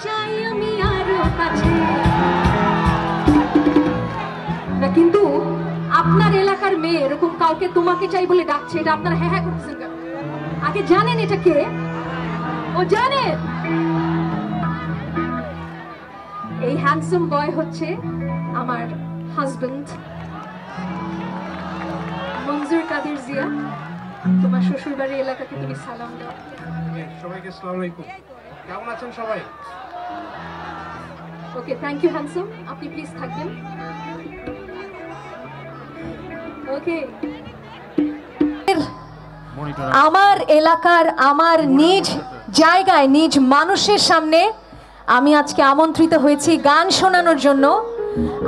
চাই আমি আরো কাছে। না কিন্তু আপনার এলাকার মেয়ে এরকম কাউকে তোমাকে চাই বলে ডাকছে, এটা আপনারা হ্যাঁ হ্যাঁ করতেছেন কেন? আগে জানেন এটা কে? ও জানে এই হ্যান্ডসাম বয় হচ্ছে আমার হাজবেন্ড মঞ্জুর কাদের জিয়া। তোমার শ্বশুর বাড়ির এলাকাকে তুমি সালাম দাও। সবাইকে আসসালামু আলাইকুম। কেমন আছেন সবাই? ওকে, থ্যাংক ইউ হ্যান্ডসাম, আপনি প্লিজ থাকবেন। ওকে, আমার এলাকার আমার নিজ জায়গায় নিজ মানুষের সামনে আমি আজকে আমন্ত্রিত হয়েছি গান শোনানোর জন্য।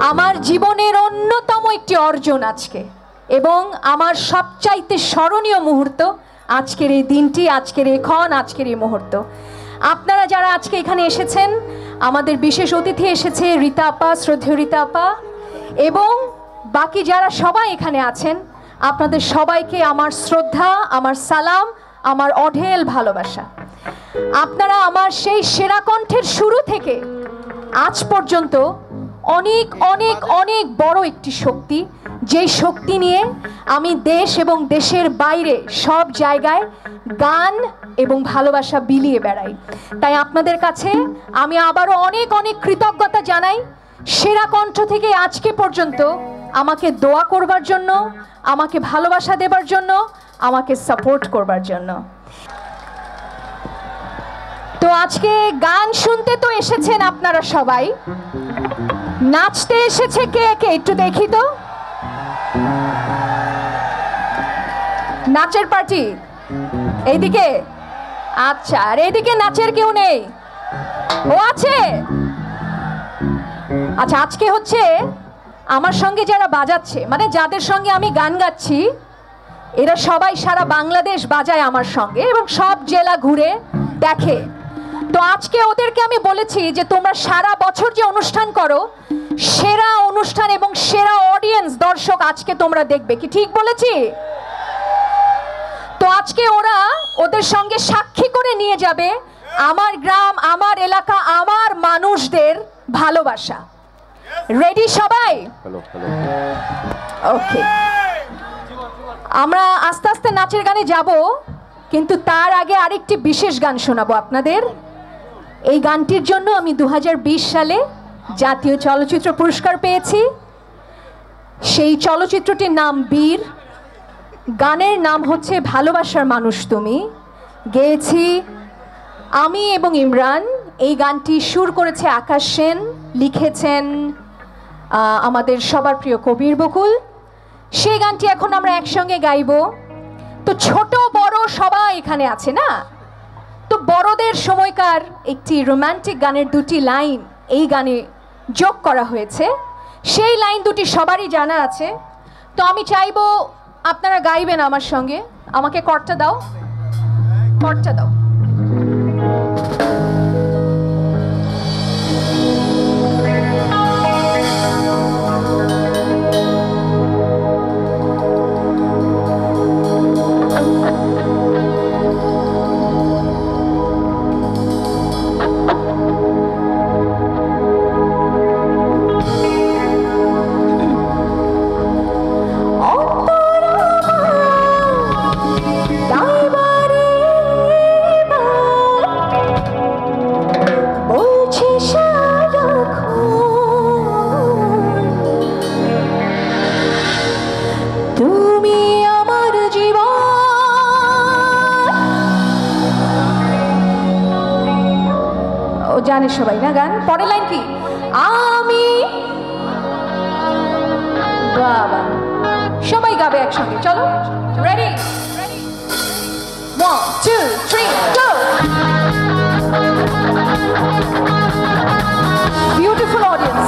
আমার জীবনের অন্যতম একটি অর্জন আজকে, এবং আমার সবচাইতে স্মরণীয় মুহূর্ত আজকের এই দিনটি, আজকের এই ক্ষণ, আজকের এই মুহূর্ত। আপনারা যারা আজকে এখানে এসেছেন, আমাদের বিশেষ অতিথি এসেছে রীতা আপা, শ্রদ্ধেয় রীতা আপা, এবং বাকি যারা সবাই এখানে আছেন, আপনাদের সবাইকে আমার শ্রদ্ধা, আমার সালাম, আমার অঢেল ভালোবাসা। আপনারা আমার সেই সেরা কণ্ঠের শুরু থেকে আজ পর্যন্ত অনেক অনেক অনেক বড় একটি শক্তি, যেই শক্তি নিয়ে আমি দেশ এবং দেশের বাইরে সব জায়গায় গান এবং ভালোবাসা বিলিয়ে বেড়াই। তাই আপনাদের কাছে আমি আবারও অনেক অনেক কৃতজ্ঞতা জানাই, সেরা কণ্ঠ থেকে আজকে পর্যন্ত আমাকে দোয়া করবার জন্য, আমাকে ভালোবাসা দেবার জন্য, আমাকে সাপোর্ট করবার জন্য। তো আজকে গান শুনতে তো এসেছেন আপনারা সবাই, নাচতে এসেছে কে কে একটু দেখি তো। নাচের পার্টি এইদিকে? আচ্ছা, আর এইদিকে নাচের কেউ নেই? ও আছে। আচ্ছা, আজকে হচ্ছে আমার সঙ্গে যারা বাজাচ্ছে, মানে যাদের সঙ্গে আমি গান গাচ্ছি, এরা সবাই সারা বাংলাদেশ বাজায় আমার সঙ্গে এবং সব জেলা ঘুরে দেখে। তো আজকে ওদেরকে আমি বলেছি যে তোমরা সারা বছর যে অনুষ্ঠান করো, সেরা অনুষ্ঠান এবং সেরা অডিয়েন্স দর্শক আজকে তোমরা দেখবে। কি ঠিক বলেছি? তো আজকে ওরা ওদের সঙ্গে সাক্ষী করে নিয়ে যাবে আমার গ্রাম, আমার এলাকা, আমার মানুষদের ভালোবাসা। রেডি সবাই? ওকে, আমরা আস্তে আস্তে নাচের গানে যাব, কিন্তু তার আগে আরেকটি বিশেষ গান শোনাবো আপনাদের। এই গানটির জন্য আমি 2020 সালে জাতীয় চলচ্চিত্র পুরস্কার পেয়েছি। সেই চলচ্চিত্রটির নাম বীর, গানের নাম হচ্ছে ভালোবাসার মানুষ তুমি। গেয়েছি আমি এবং ইমরান। এই গানটি সুর করেছে আকাশ সেন, লিখেছেন আমাদের সবার প্রিয় কবির বকুল। সেই গানটি এখন আমরা একসঙ্গে গাইব। তো ছোট বড় সবাই এখানে আছে না, তো বড়দের সময়কার একটি রোমান্টিক গানের দুটি লাইন এই গানে যোগ করা হয়েছে। সেই লাইন দুটি সবারই জানা আছে। তো আমি চাইবো আপনারা গাইবেন আমার সঙ্গে। আমাকে কর্তা দাও, কর্তা দাও। জানে সবাই না গান? পরের লাইন কি? আমি বাবা, সবাই গাবে একসঙ্গে। চলো, রেডি? 1 2 3 গো। বিউটিফুল অডিয়েন্স,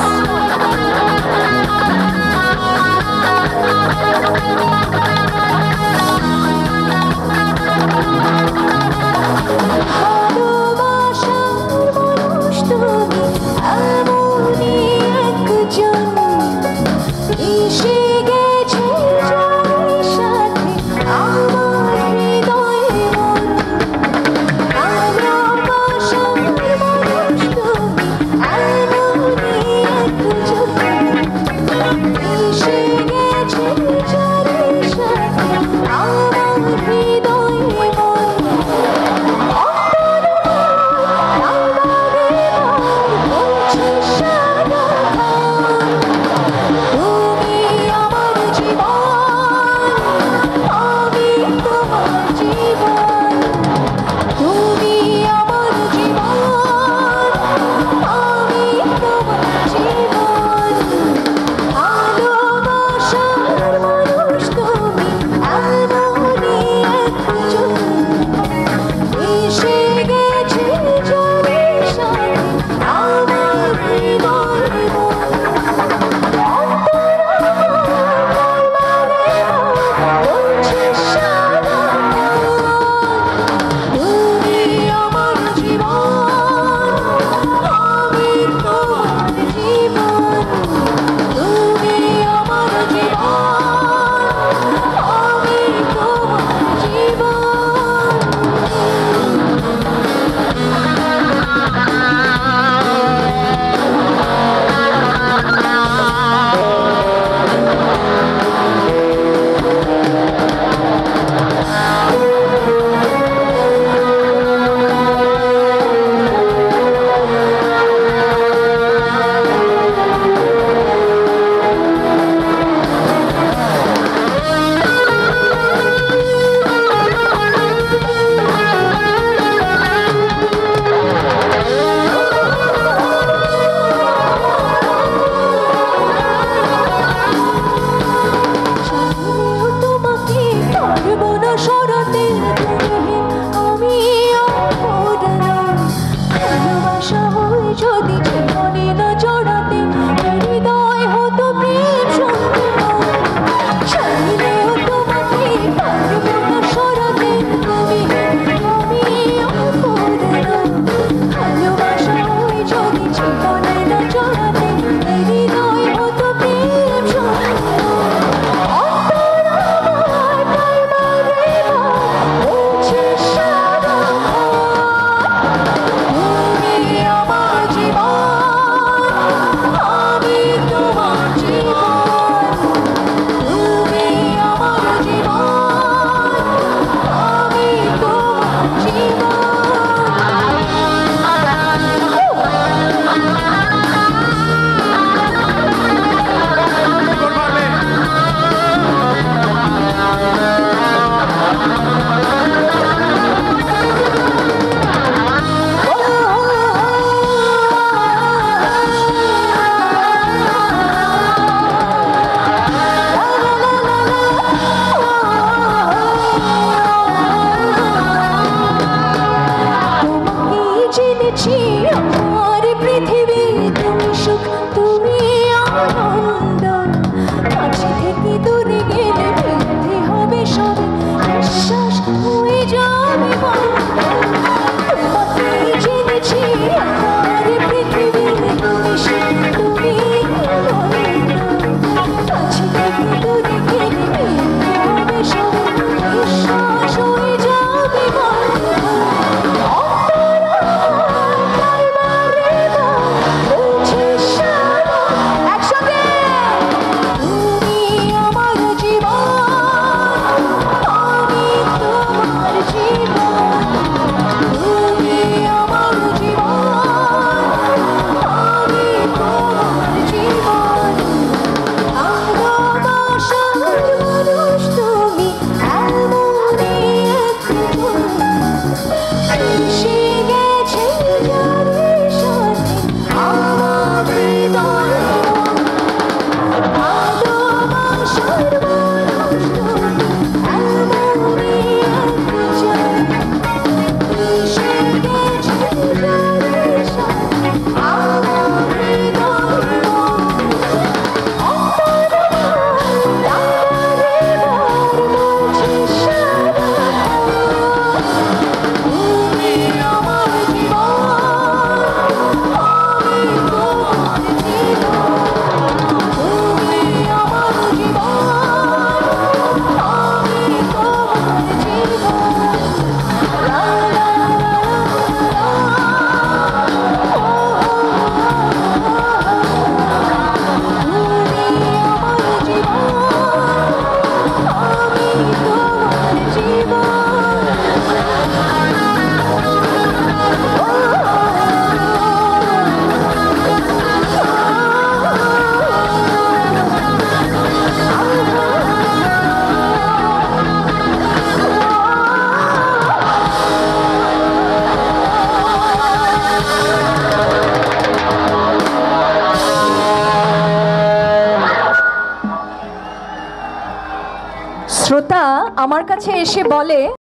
শ্রোতা আমার কাছে এসে বলে